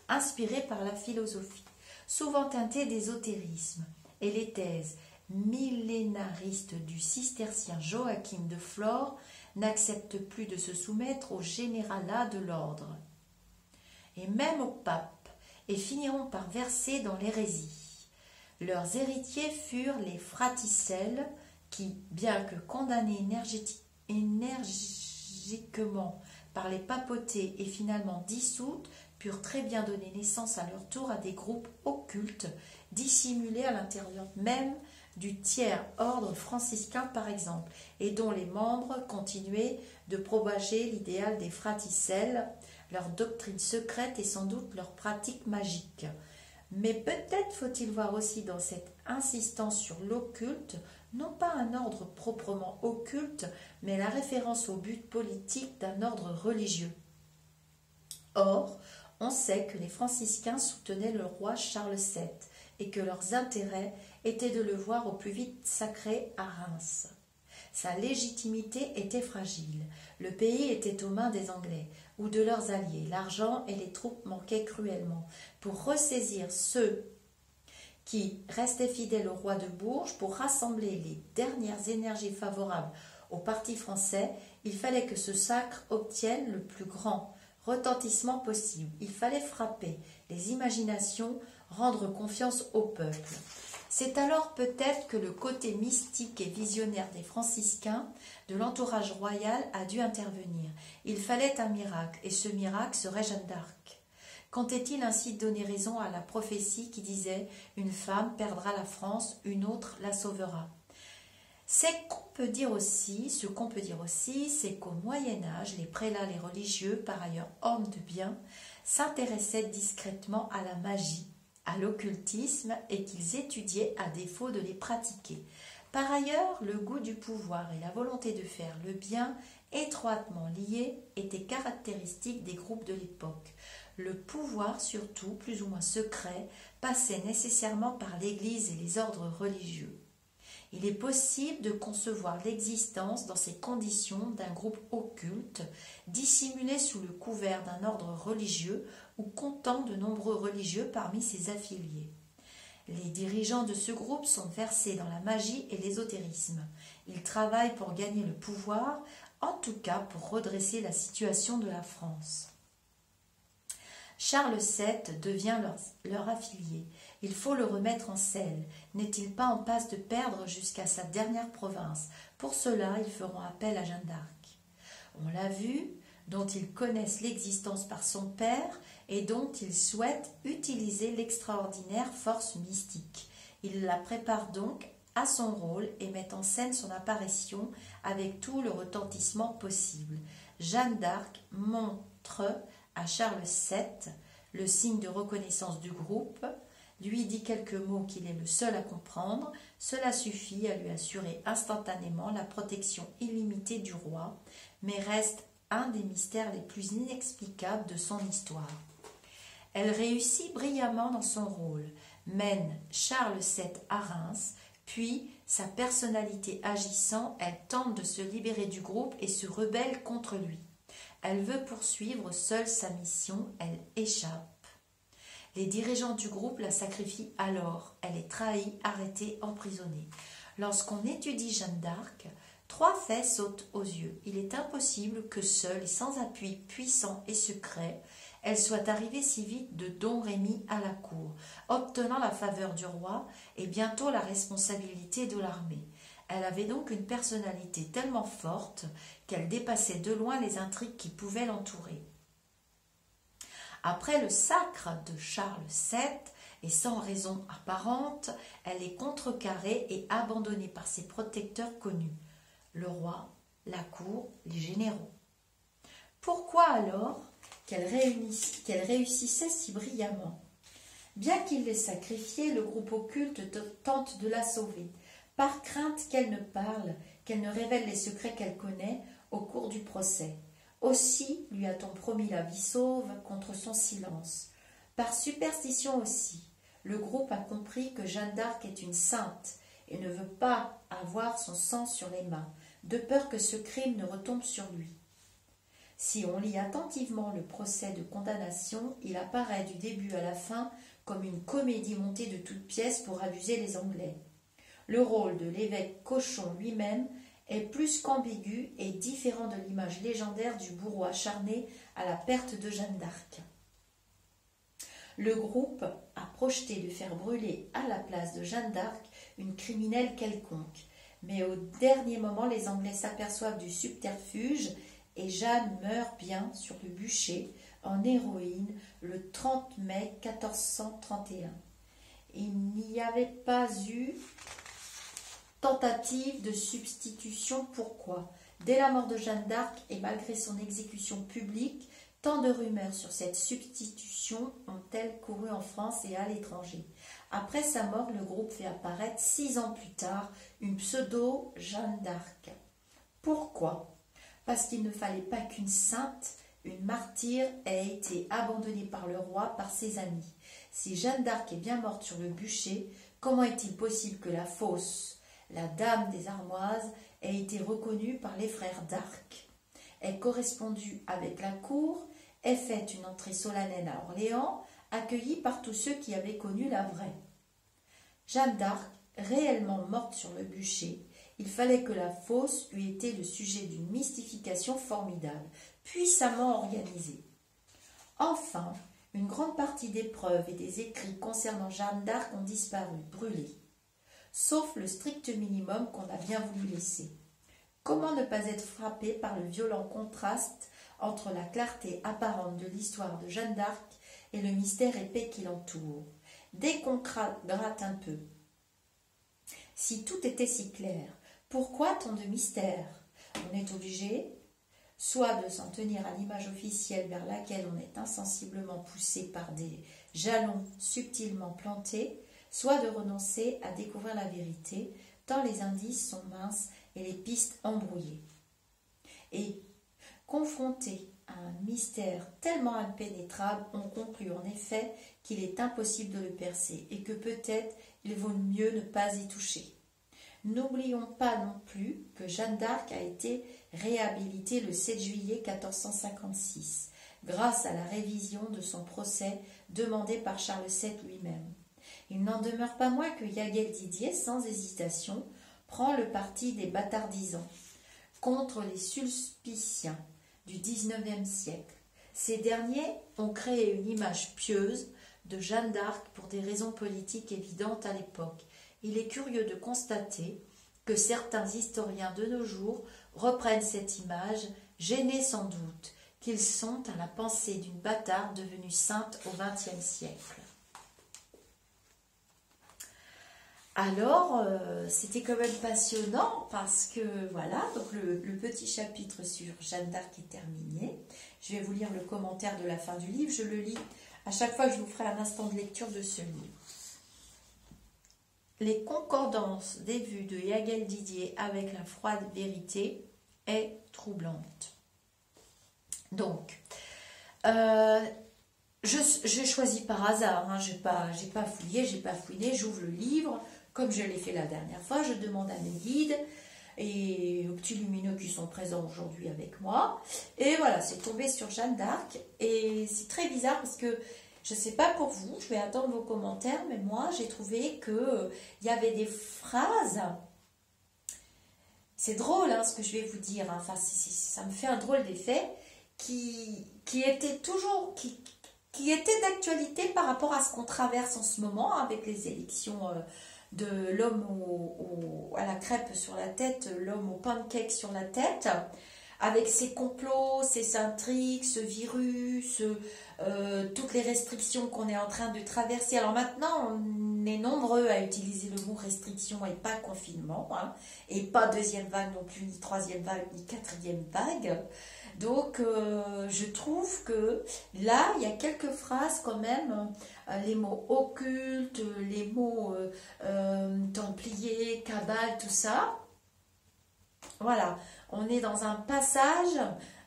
inspirés par la philosophie, souvent teintée d'ésotérisme, et les thèses millénaristes du cistercien Joachim de Flore n'acceptent plus de se soumettre au généralat de l'ordre, et même au pape, et finiront par verser dans l'hérésie. Leurs héritiers furent les fraticelles qui, bien que condamnés énergiquement par les papautés et finalement dissoutes, purent très bien donner naissance à leur tour à des groupes occultes, dissimulés à l'intérieur même du tiers ordre franciscain par exemple, et dont les membres continuaient de propager l'idéal des fraticelles, leur doctrine secrète et sans doute leurs pratiques magiques. Mais peut-être faut-il voir aussi dans cette insistance sur l'occulte, non pas un ordre proprement occulte, mais la référence au but politique d'un ordre religieux. Or, on sait que les franciscains soutenaient le roi Charles VII et que leurs intérêts étaient de le voir au plus vite sacré à Reims. Sa légitimité était fragile. Le pays était aux mains des Anglais ou de leurs alliés. L'argent et les troupes manquaient cruellement. Pour ressaisir ceux qui restaient fidèles au roi de Bourges, pour rassembler les dernières énergies favorables au parti français, il fallait que ce sacre obtienne le plus grand retentissement possible. Il fallait frapper les imaginations, rendre confiance au peuple. C'est alors peut-être que le côté mystique et visionnaire des franciscains, de l'entourage royal, a dû intervenir. Il fallait un miracle, et ce miracle serait Jeanne d'Arc. Comptait-il ainsi donner raison à la prophétie qui disait « Une femme perdra la France, une autre la sauvera ». Ce qu'on peut dire aussi, c'est qu'au Moyen-Âge, les prélats, les religieux, par ailleurs hommes de bien, s'intéressaient discrètement à la magie, à l'occultisme et qu'ils étudiaient à défaut de les pratiquer. Par ailleurs, le goût du pouvoir et la volonté de faire le bien, étroitement liés, étaient caractéristiques des groupes de l'époque. Le pouvoir, surtout, plus ou moins secret, passait nécessairement par l'Église et les ordres religieux. Il est possible de concevoir l'existence dans ces conditions d'un groupe occulte, dissimulé sous le couvert d'un ordre religieux ou comptant de nombreux religieux parmi ses affiliés. Les dirigeants de ce groupe sont versés dans la magie et l'ésotérisme. Ils travaillent pour gagner le pouvoir, en tout cas pour redresser la situation de la France. Charles VII devient leur affilié. Il faut le remettre en selle. N'est-il pas en passe de perdre jusqu'à sa dernière province? Pour cela, ils feront appel à Jeanne d'Arc. On l'a vu, dont ils connaissent l'existence par son père et dont ils souhaitent utiliser l'extraordinaire force mystique. Il la prépare donc à son rôle et met en scène son apparition avec tout le retentissement possible. Jeanne d'Arc montre à Charles VII le signe de reconnaissance du groupe, lui dit quelques mots qu'il est le seul à comprendre. Cela suffit à lui assurer instantanément la protection illimitée du roi, mais reste un des mystères les plus inexplicables de son histoire. Elle réussit brillamment dans son rôle, mène Charles VII à Reims, puis, sa personnalité agissant, elle tente de se libérer du groupe et se rebelle contre lui. Elle veut poursuivre seule sa mission, elle échappe. Les dirigeants du groupe la sacrifient alors. Elle est trahie, arrêtée, emprisonnée. Lorsqu'on étudie Jeanne d'Arc, 3 faits sautent aux yeux. Il est impossible que seule et sans appui puissant et secret, elle soit arrivée si vite de Don Rémy à la cour, obtenant la faveur du roi et bientôt la responsabilité de l'armée. Elle avait donc une personnalité tellement forte qu'elle dépassait de loin les intrigues qui pouvaient l'entourer. Après le sacre de Charles VII, et sans raison apparente, elle est contrecarrée et abandonnée par ses protecteurs connus, le roi, la cour, les généraux. Pourquoi alors qu'elle réussissait si brillamment? Bien qu'il l'ait sacrifiée, le groupe occulte tente de la sauver, par crainte qu'elle ne parle, qu'elle ne révèle les secrets qu'elle connaît au cours du procès. Aussi lui a-t-on promis la vie sauve contre son silence. Par superstition aussi, le groupe a compris que Jeanne d'Arc est une sainte et ne veut pas avoir son sang sur les mains, de peur que ce crime ne retombe sur lui. Si on lit attentivement le procès de condamnation, il apparaît du début à la fin comme une comédie montée de toutes pièces pour abuser les Anglais. Le rôle de l'évêque Cochon lui-même est plus qu'ambigu et différent de l'image légendaire du bourreau acharné à la perte de Jeanne d'Arc. Le groupe a projeté de faire brûler à la place de Jeanne d'Arc une criminelle quelconque, mais au dernier moment les Anglais s'aperçoivent du subterfuge et Jeanne meurt bien sur le bûcher en héroïne le 30 mai 1431. Il n'y avait pas eu tentative de substitution. Pourquoi? Dès la mort de Jeanne d'Arc et malgré son exécution publique, tant de rumeurs sur cette substitution ont-elles couru en France et à l'étranger. Après sa mort, le groupe fait apparaître 6 ans plus tard une pseudo-Jeanne d'Arc. Pourquoi? Parce qu'il ne fallait pas qu'une sainte, une martyre, ait été abandonnée par le roi, par ses amis. Si Jeanne d'Arc est bien morte sur le bûcher, comment est-il possible que la fausse, la dame des Armoises, ait été reconnue par les frères d'Arc, ait correspondu avec la cour, ait fait une entrée solennelle à Orléans, accueillie par tous ceux qui avaient connu la vraie? Jeanne d'Arc, réellement morte sur le bûcher, il fallait que la fosse eût été le sujet d'une mystification formidable, puissamment organisée. Enfin, une grande partie des preuves et des écrits concernant Jeanne d'Arc ont disparu, brûlés, sauf le strict minimum qu'on a bien voulu laisser. Comment ne pas être frappé par le violent contraste entre la clarté apparente de l'histoire de Jeanne d'Arc et le mystère épais qui l'entoure? Dès qu'on gratte un peu, si tout était si clair, pourquoi tant de mystère? On est obligé soit de s'en tenir à l'image officielle vers laquelle on est insensiblement poussé par des jalons subtilement plantés, soit de renoncer à découvrir la vérité, tant les indices sont minces et les pistes embrouillées. Et, confronté à un mystère tellement impénétrable, on conclut en effet qu'il est impossible de le percer et que peut-être il vaut mieux ne pas y toucher. N'oublions pas non plus que Jeanne d'Arc a été réhabilitée le 7 juillet 1456, grâce à la révision de son procès demandé par Charles VII lui-même. Il n'en demeure pas moins que Yaguel Didier, sans hésitation, prend le parti des bâtardisans contre les sulpiciens du XIXe siècle. Ces derniers ont créé une image pieuse de Jeanne d'Arc pour des raisons politiques évidentes à l'époque. Il est curieux de constater que certains historiens de nos jours reprennent cette image, gênés sans doute qu'ils sont à la pensée d'une bâtarde devenue sainte au XXe siècle. Alors, c'était quand même passionnant parce que voilà, donc le petit chapitre sur Jeanne d'Arc est terminé. Je vais vous lire le commentaire de la fin du livre. Je le lis à chaque fois que je vous ferai un instant de lecture de ce livre. Les concordances des vues de Yagel Didier avec la froide vérité est troublante. Donc, j'ai choisi par hasard, hein, j'ai pas fouillé, j'ouvre le livre, comme je l'ai fait la dernière fois, je demande à mes guides et aux petits lumineux qui sont présents aujourd'hui avec moi. Et voilà, c'est tombé sur Jeanne d'Arc et c'est très bizarre parce que je ne sais pas pour vous, je vais attendre vos commentaires, mais moi j'ai trouvé qu'il y avait des phrases, c'est drôle hein, ce que je vais vous dire, hein, enfin, ça me fait un drôle d'effet, qui était toujours, qui était d'actualité par rapport à ce qu'on traverse en ce moment avec les élections de l'homme à la crêpe sur la tête, l'homme au pancake sur la tête, avec ses complots, ses intrigues, ce virus, toutes les restrictions qu'on est en train de traverser. Alors maintenant, on est nombreux à utiliser le mot restriction et pas confinement, hein, et pas deuxième vague non plus, ni troisième vague, ni quatrième vague. Donc, je trouve que là, il y a quelques phrases quand même, les mots occultes, les mots templiers, cabale, tout ça. Voilà, on est dans un passage,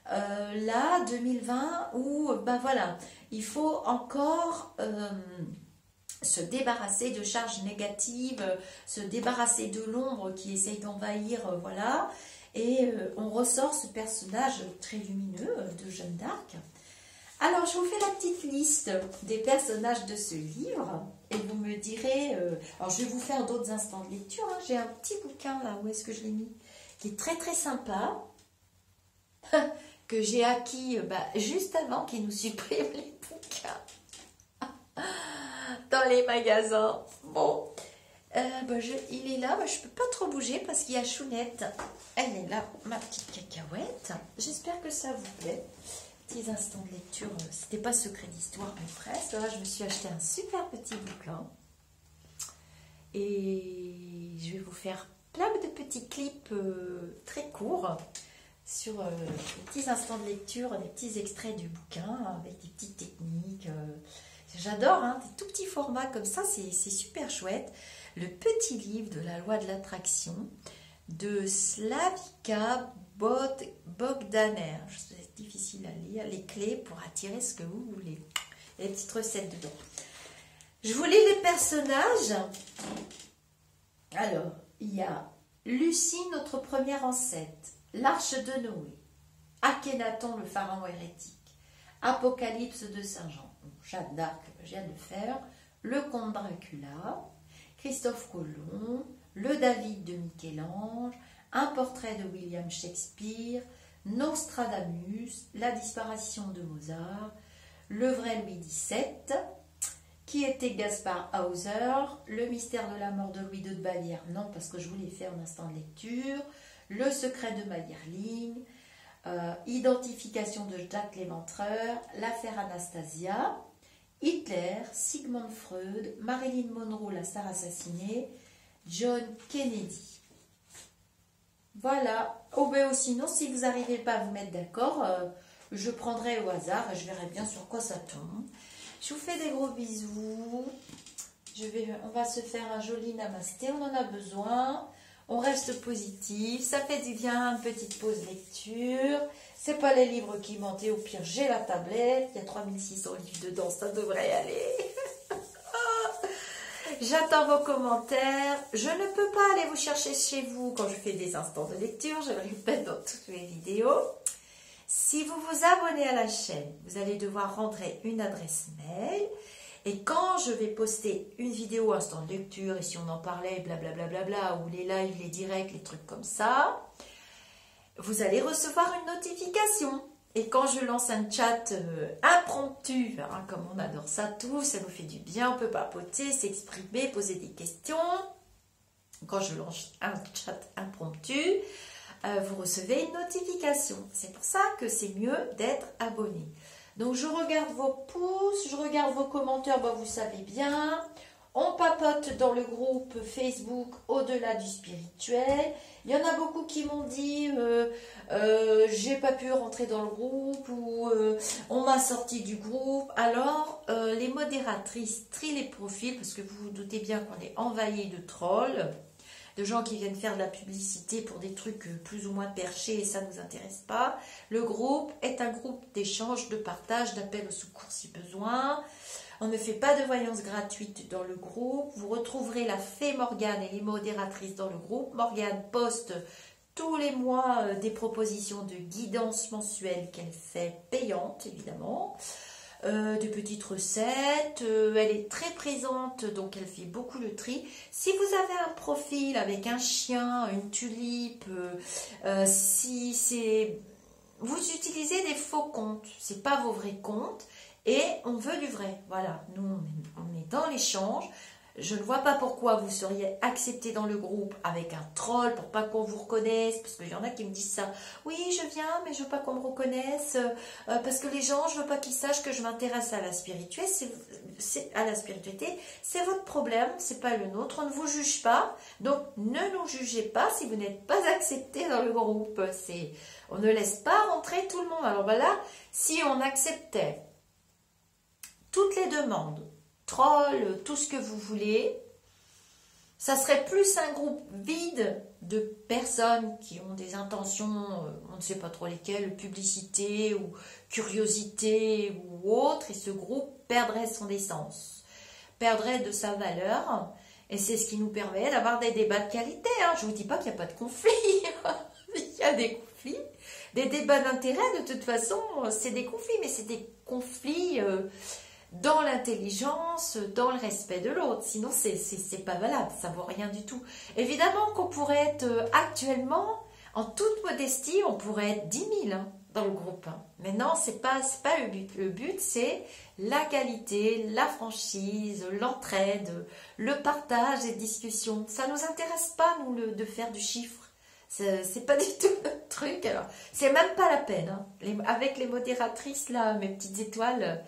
là, 2020, où, ben voilà, il faut encore se débarrasser de charges négatives, se débarrasser de l'ombre qui essaye d'envahir, voilà. Et on ressort ce personnage très lumineux de Jeanne d'Arc. Alors, je vous fais la petite liste des personnages de ce livre. Et vous me direz... alors, je vais vous faire d'autres instants de lecture. Hein. J'ai un petit bouquin, là, où est-ce que je l'ai mis? Qui est très, très sympa. Que j'ai acquis juste avant qu'ils nous suppriment les bouquins. Dans les magasins. Bon... il est là, je ne peux pas trop bouger parce qu'il y a Chounette. Elle est là, ma petite cacahuète. J'espère que ça vous plaît. Petits instants de lecture, c'était pas secret d'histoire, mais presque. Là, je me suis acheté un super petit bouquin. Et je vais vous faire plein de petits clips très courts sur des petits instants de lecture, des petits extraits du bouquin avec des petites techniques. J'adore, hein, des tout petits formats comme ça, c'est super chouette. Le petit livre de la loi de l'attraction de Slavika Bogdaner. C'est difficile à lire. Les clés pour attirer ce que vous voulez. Il y a des petites recettes dedans. Je vous lis les personnages. Alors, il y a Lucie, notre première ancêtre. L'Arche de Noé. Akhenaton, le pharaon hérétique. Apocalypse de Saint Jean. Jeanne d'Arc, je viens de le faire. Le comte Dracula. Christophe Colomb, le David de Michel-Ange, un portrait de William Shakespeare, Nostradamus, la disparition de Mozart, le vrai Louis XVII, qui était Gaspard Hauser, le mystère de la mort de Louis II de Bavière, non parce que je vous l'ai fait en instant de lecture, le secret de Mayerling, identification de Jacques Léventreur, l'affaire Anastasia, Hitler, Sigmund Freud, Marilyn Monroe, la star assassinée, John Kennedy. Voilà. Oh ben sinon, si vous n'arrivez pas à vous mettre d'accord, je prendrai au hasard et je verrai bien sur quoi ça tombe. Je vous fais des gros bisous. On va se faire un joli namasté, on en a besoin. On reste positif, ça fait du bien, une petite pause lecture. C'est pas les livres qui mentent, au pire j'ai la tablette, il y a 3600 livres dedans, ça devrait aller. J'attends vos commentaires. Je ne peux pas aller vous chercher chez vous quand je fais des instants de lecture, je le répète dans toutes mes vidéos. Si vous vous abonnez à la chaîne, vous allez devoir rentrer une adresse mail. Et quand je vais poster une vidéo instant de lecture, et si on en parlait, blablabla, ou les lives, les directs, les trucs comme ça, vous allez recevoir une notification. Et quand je lance un chat impromptu, hein, comme on adore ça tous, ça nous fait du bien, on peut papoter, s'exprimer, poser des questions. Quand je lance un chat impromptu, vous recevez une notification. C'est pour ça que c'est mieux d'être abonné. Donc je regarde vos pouces, je regarde vos commentaires, bah, vous savez bien. On papote dans le groupe Facebook Au-delà du spirituel. Il y en a beaucoup qui m'ont dit j'ai pas pu rentrer dans le groupe ou on m'a sorti du groupe. Alors, les modératrices trient les profils parce que vous vous doutez bien qu'on est envahi de trolls, de gens qui viennent faire de la publicité pour des trucs plus ou moins perchés et ça ne nous intéresse pas. Le groupe est un groupe d'échange, de partage, d'appel au secours si besoin. On ne fait pas de voyance gratuite dans le groupe. Vous retrouverez la fée Morgane et les modératrices dans le groupe. Morgane poste tous les mois des propositions de guidance mensuelle qu'elle fait payantes, évidemment. De petites recettes. Elle est très présente, donc elle fait beaucoup le tri. Si vous avez un profil avec un chien, une tulipe, si c'est... Vous utilisez des faux comptes, c'est pas vos vrais comptes. Et on veut du vrai. Voilà, nous, on est dans l'échange. Je ne vois pas pourquoi vous seriez accepté dans le groupe avec un troll pour pas qu'on vous reconnaisse. Parce qu'il y en a qui me disent ça. Oui, je viens, mais je veux pas qu'on me reconnaisse. Parce que les gens, je veux pas qu'ils sachent que je m'intéresse à la spiritualité. C'est votre problème, c'est pas le nôtre. On ne vous juge pas. Donc, ne nous jugez pas si vous n'êtes pas accepté dans le groupe. On ne laisse pas rentrer tout le monde. Alors voilà, si on acceptait toutes les demandes, trolls, tout ce que vous voulez, ça serait plus un groupe vide de personnes qui ont des intentions, on ne sait pas trop lesquelles, publicité ou curiosité ou autre, et ce groupe perdrait son essence, perdrait de sa valeur, et c'est ce qui nous permet d'avoir des débats de qualité. Hein. Je ne vous dis pas qu'il n'y a pas de conflit, il y a des conflits, des débats d'intérêt, de toute façon, c'est des conflits, mais c'est des conflits... dans l'intelligence, dans le respect de l'autre. Sinon, c'est pas valable, ça vaut rien du tout. Évidemment qu'on pourrait être actuellement, en toute modestie, on pourrait être 10 000 hein, dans le groupe. Hein. Mais non, c'est pas le but. Le but, c'est la qualité, la franchise, l'entraide, le partage et discussion. Ça nous intéresse pas, nous, de faire du chiffre. C'est pas du tout notre truc. Alors, c'est même pas la peine. Hein. Avec les modératrices, là, mes petites étoiles...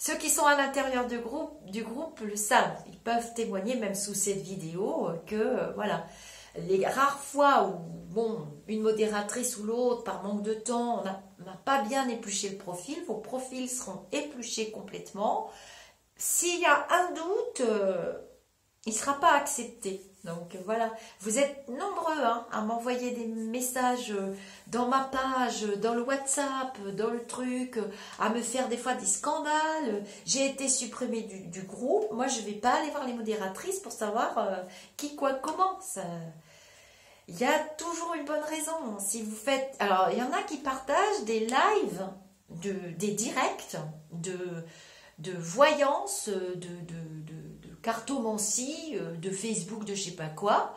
Ceux qui sont à l'intérieur du groupe le savent. Ils peuvent témoigner, même sous cette vidéo, que voilà, les rares fois où bon, une modératrice ou l'autre, par manque de temps, n'a pas bien épluché le profil, vos profils seront épluchés complètement. S'il y a un doute, il ne sera pas accepté. Donc voilà, vous êtes nombreux hein, à m'envoyer des messages dans ma page, dans le WhatsApp, dans le truc, à me faire des fois des scandales. J'ai été supprimée du groupe. Moi, je ne vais pas aller voir les modératrices pour savoir qui, quoi, comment. Il y a toujours une bonne raison. Si vous faites... Alors, il y en a qui partagent des lives, des directs de voyance, de cartomancie, de Facebook, de je sais pas quoi.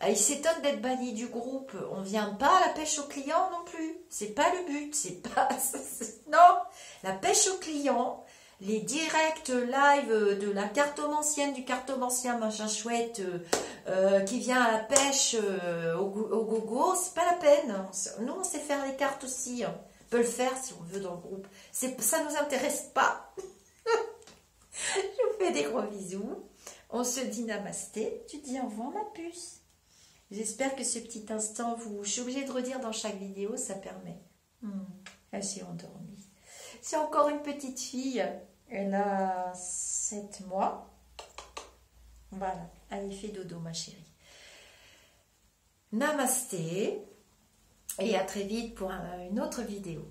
Ils s'étonnent d'être bannis du groupe. On ne vient pas à la pêche aux clients non plus. C'est pas le but. C'est pas... Non, la pêche aux clients, les directs live de la cartomancienne, du cartomancien, machin chouette, qui vient à la pêche au gogo, c'est pas la peine. Nous, on sait faire les cartes aussi. Hein. On peut le faire si on veut dans le groupe. Ça nous intéresse pas. Je vous fais des gros bisous. On se dit namasté. Tu dis au revoir ma puce. J'espère que ce petit instant, je suis obligée de redire dans chaque vidéo, ça permet. Elle s'est endormie. C'est encore une petite fille. Elle a 7 mois. Voilà. Allez, fais dodo ma chérie. Namasté. Et à très vite pour une autre vidéo.